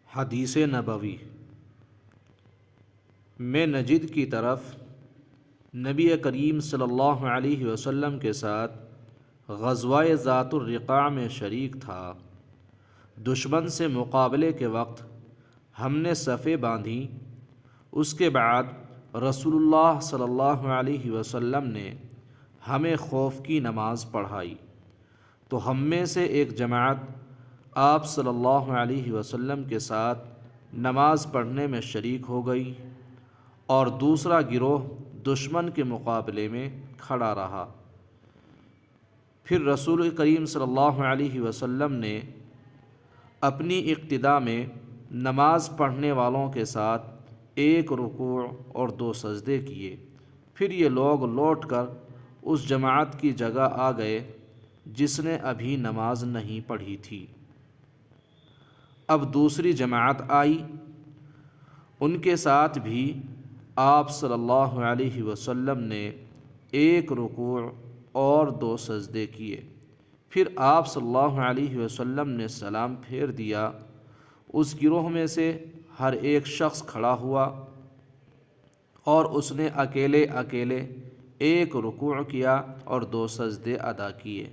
حدیث نبوی میں نجد کی طرف نبی کریم صلی اللہ علیہ وسلم کے ساتھ غزوہ ذات الرقاع میں شریک تھا۔ دشمن سے مقابلے کے وقت ہم نے صفیں باندھی۔ اس کے بعد رسول اللہ صلی اللہ علیہ وسلم نے ہمیں خوف کی نماز پڑھائی، تو ہم میں سے ایک جماعت آپ صلی اللہ علیہ وسلم کے ساتھ نماز پڑھنے میں شریک ہو گئی اور دوسرا گروہ دشمن کے مقابلے میں کھڑا رہا۔ پھر رسول کریم صلی اللہ علیہ وسلم نے اپنی اقتداء میں نماز پڑھنے والوں کے ساتھ ایک رکوع اور 2 سجدے کیے۔ پھر یہ لوگ لوٹ کر اس جماعت کی جگہ آ گئے جس نے ابھی نماز نہیں پڑھی تھی۔ اب دوسری جماعت آئی، ان کے ساتھ بھی آپ صلی اللہ علیہ وسلم نے ایک رکوع اور 2 سجدے کیے۔ پھر آپ صلی اللہ علیہ وسلم نے سلام پھیر دیا۔ اس گروہ میں سے ہر ایک شخص کھڑا ہوا اور اس نے اکیلے ایک رکوع کیا اور 2 سجدے ادا کیے۔